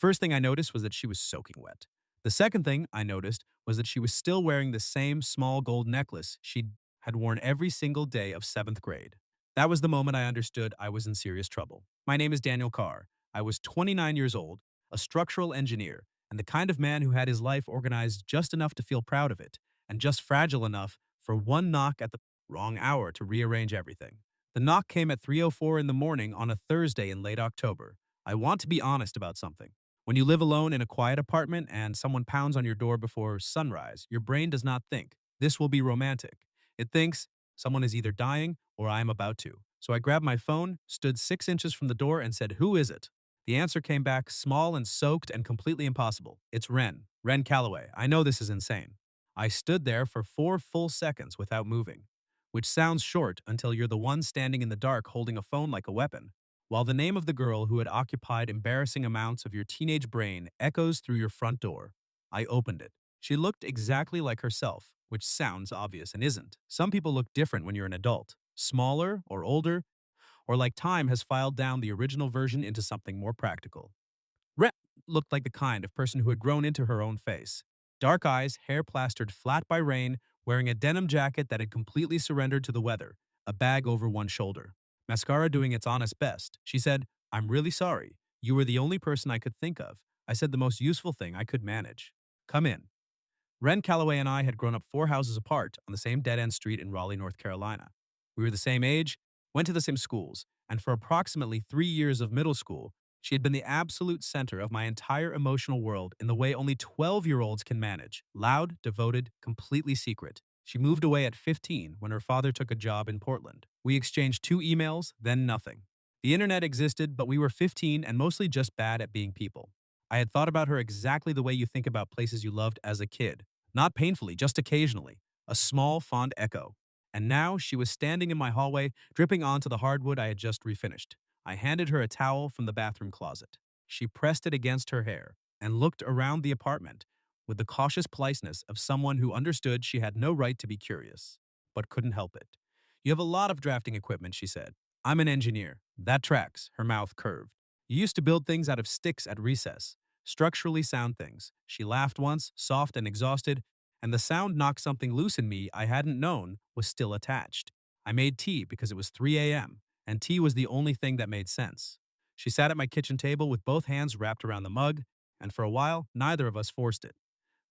first thing I noticed was that she was soaking wet. The second thing I noticed was that she was still wearing the same small gold necklace she had worn every single day of 7th grade. That was the moment I understood I was in serious trouble. My name is Daniel Carr. I was 29 years old, a structural engineer, and the kind of man who had his life organized just enough to feel proud of it, and just fragile enough for one knock at the wrong hour to rearrange everything. The knock came at 3:04 in the morning on a Thursday in late October. I want to be honest about something. When you live alone in a quiet apartment and someone pounds on your door before sunrise, your brain does not think, this will be romantic. It thinks, someone is either dying or I am about to. So I grabbed my phone, stood 6 inches from the door, and said, "Who is it?" The answer came back, small and soaked and completely impossible. "It's Ren. Ren Calloway. I know this is insane." I stood there for 4 full seconds without moving, which sounds short until you're the one standing in the dark holding a phone like a weapon, while the name of the girl who had occupied embarrassing amounts of your teenage brain echoes through your front door. I opened it. She looked exactly like herself, which sounds obvious and isn't. Some people look different when you're an adult, smaller or older, or like time has filed down the original version into something more practical. Ren looked like the kind of person who had grown into her own face. Dark eyes, hair plastered flat by rain, wearing a denim jacket that had completely surrendered to the weather, a bag over one shoulder. Mascara doing its honest best. She said, "I'm really sorry. You were the only person I could think of. I said the most useful thing I could manage. Come in." Ren Calloway and I had grown up 4 houses apart on the same dead-end street in Raleigh, North Carolina. We were the same age, went to the same schools, and for approximately 3 years of middle school, she had been the absolute center of my entire emotional world in the way only 12-year-olds can manage. Loud, devoted, completely secret. She moved away at 15 when her father took a job in Portland. We exchanged 2 emails, then nothing. The internet existed, but we were 15 and mostly just bad at being people. I had thought about her exactly the way you think about places you loved as a kid. Not painfully, just occasionally. A small, fond echo. And now she was standing in my hallway, dripping onto the hardwood I had just refinished. I handed her a towel from the bathroom closet. She pressed it against her hair and looked around the apartment with the cautious politeness of someone who understood she had no right to be curious, but couldn't help it. "You have a lot of drafting equipment," she said. "I'm an engineer." That tracks, her mouth curved. "You used to build things out of sticks at recess. Structurally sound things." She laughed once, soft and exhausted, and the sound knocked something loose in me I hadn't known was still attached. I made tea because it was 3 a.m., and tea was the only thing that made sense. She sat at my kitchen table with both hands wrapped around the mug, and for a while, neither of us forced it.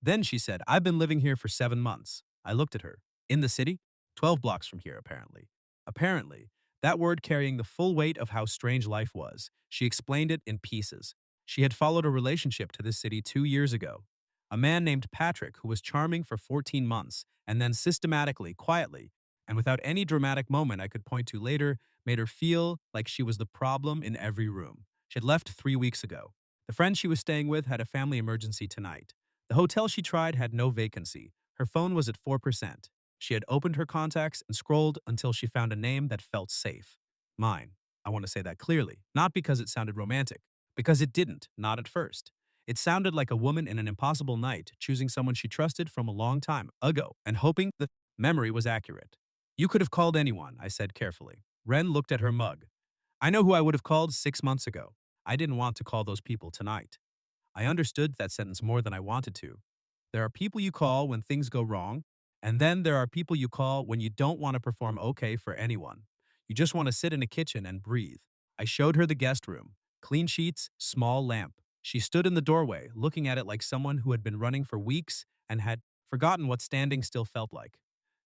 Then she said, "I've been living here for 7 months." I looked at her. "In the city?" 12 blocks from here, apparently. Apparently, that word carrying the full weight of how strange life was. She explained it in pieces. She had followed a relationship to this city 2 years ago. A man named Patrick who was charming for 14 months, and then systematically, quietly, and without any dramatic moment I could point to later, made her feel like she was the problem in every room. She had left 3 weeks ago. The friend she was staying with had a family emergency tonight. The hotel she tried had no vacancy. Her phone was at 4%. She had opened her contacts and scrolled until she found a name that felt safe. Mine. I want to say that clearly, not because it sounded romantic, because it didn't, not at first. It sounded like a woman in an impossible night choosing someone she trusted from a long time ago and hoping the memory was accurate. "You could have called anyone," I said carefully. Ren looked at her mug. "I know who I would have called 6 months ago. I didn't want to call those people tonight." I understood that sentence more than I wanted to. There are people you call when things go wrong, and then there are people you call when you don't want to perform okay for anyone. You just want to sit in a kitchen and breathe. I showed her the guest room. Clean sheets, small lamp. She stood in the doorway, looking at it like someone who had been running for weeks and had forgotten what standing still felt like.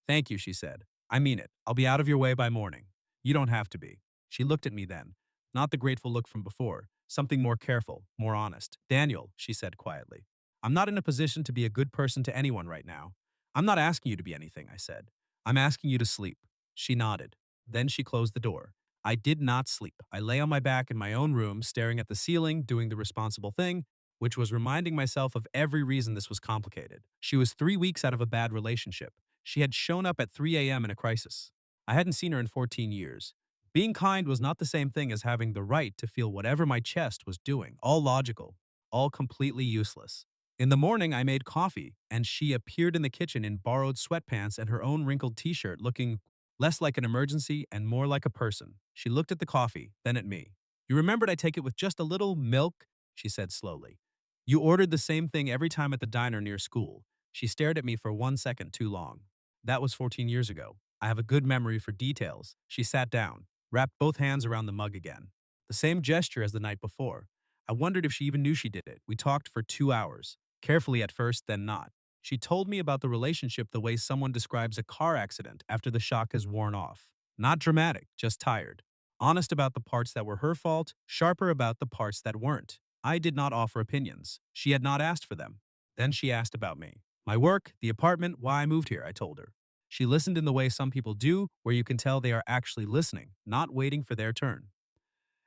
"Thank you," she said. "I mean it. I'll be out of your way by morning." "You don't have to be." She looked at me then. Not the grateful look from before. Something more careful, more honest. "Daniel," she said quietly, "I'm not in a position to be a good person to anyone right now." "I'm not asking you to be anything," I said. "I'm asking you to sleep." She nodded. Then she closed the door. I did not sleep. I lay on my back in my own room, staring at the ceiling, doing the responsible thing, which was reminding myself of every reason this was complicated. She was 3 weeks out of a bad relationship. She had shown up at 3 a.m. in a crisis. I hadn't seen her in 14 years. Being kind was not the same thing as having the right to feel whatever my chest was doing, all logical, all completely useless. In the morning, I made coffee, and she appeared in the kitchen in borrowed sweatpants and her own wrinkled t-shirt, looking less like an emergency and more like a person. She looked at the coffee, then at me. "You remembered I take it with just a little milk?" she said slowly. You ordered the same thing every time at the diner near school. She stared at me for 1 second too long. That was 14 years ago. I have a good memory for details. She sat down, wrapped both hands around the mug again. The same gesture as the night before. I wondered if she even knew she did it. We talked for 2 hours. Carefully at first, then not. She told me about the relationship the way someone describes a car accident after the shock has worn off. Not dramatic, just tired. Honest about the parts that were her fault, sharper about the parts that weren't. I did not offer opinions. She had not asked for them. Then she asked about me. My work, the apartment, why I moved here, I told her. She listened in the way some people do, where you can tell they are actually listening, not waiting for their turn.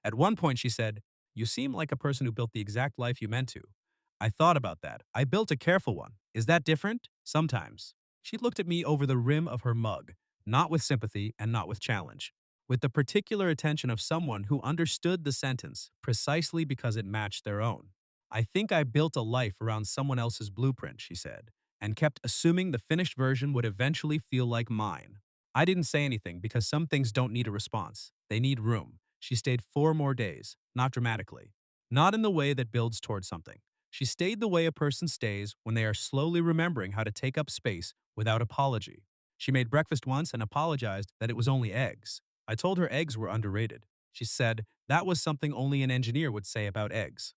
At one point, she said, You seem like a person who built the exact life you meant to. I thought about that. I built a careful one. Is that different? Sometimes. She looked at me over the rim of her mug, not with sympathy and not with challenge, with the particular attention of someone who understood the sentence precisely because it matched their own. I think I built a life around someone else's blueprint, she said, and kept assuming the finished version would eventually feel like mine. I didn't say anything because some things don't need a response. They need room. She stayed 4 more days, not dramatically, not in the way that builds towards something. She stayed the way a person stays when they are slowly remembering how to take up space without apology. She made breakfast once and apologized that it was only eggs. I told her eggs were underrated. She said that was something only an engineer would say about eggs.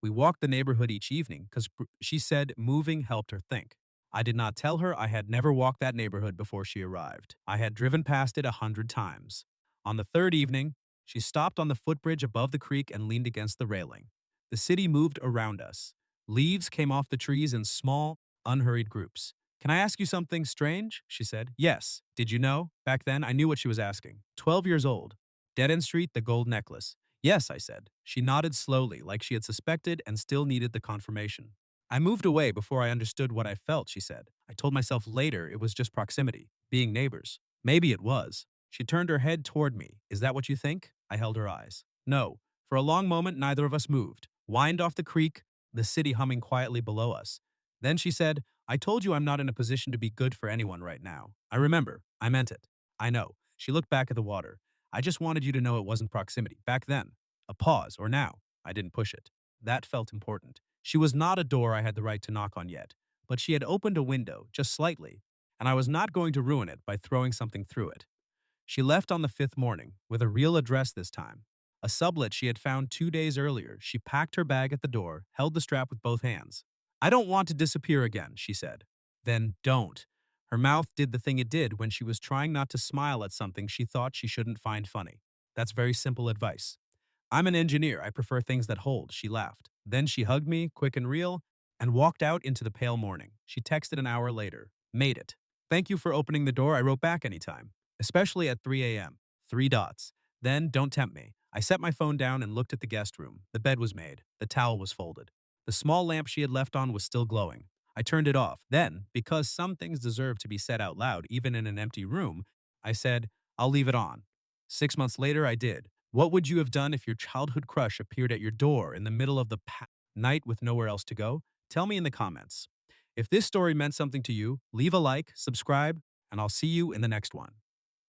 We walked the neighborhood each evening because she said moving helped her think. I did not tell her I had never walked that neighborhood before she arrived. I had driven past it 100 times. On the third evening, she stopped on the footbridge above the creek and leaned against the railing. The city moved around us. Leaves came off the trees in small, unhurried groups. Can I ask you something strange? She said. Yes. Did you know? Back then, I knew what she was asking. 12 years old. Dead End Street, the gold necklace. Yes, I said. She nodded slowly, like she had suspected and still needed the confirmation. I moved away before I understood what I felt, she said. I told myself later it was just proximity, being neighbors. Maybe it was. She turned her head toward me. Is that what you think? I held her eyes. No. For a long moment, neither of us moved. Whined off the creek, the city humming quietly below us. Then she said, I told you I'm not in a position to be good for anyone right now. I remember. I meant it. I know. She looked back at the water. I just wanted you to know it wasn't proximity. Back then. A pause, or now. I didn't push it. That felt important. She was not a door I had the right to knock on yet, but she had opened a window, just slightly, and I was not going to ruin it by throwing something through it. She left on the fifth morning, with a real address this time. A sublet she had found 2 days earlier. She packed her bag at the door, held the strap with both hands. I don't want to disappear again, she said. Then don't. Her mouth did the thing it did when she was trying not to smile at something she thought she shouldn't find funny. That's very simple advice. I'm an engineer. I prefer things that hold, she laughed. Then she hugged me, quick and real, and walked out into the pale morning. She texted an hour later. Made it. Thank you for opening the door. I wrote back anytime. Especially at 3 a.m. 3 dots. Then, don't tempt me. I set my phone down and looked at the guest room. The bed was made. The towel was folded. The small lamp she had left on was still glowing. I turned it off. Then, because some things deserve to be said out loud, even in an empty room, I said, I'll leave it on. 6 months later, I did. What would you have done if your childhood crush appeared at your door in the middle of the night with nowhere else to go? Tell me in the comments. If this story meant something to you, leave a like, subscribe, and I'll see you in the next one.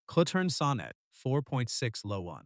Clutern Sonnet 4.6 Low 1.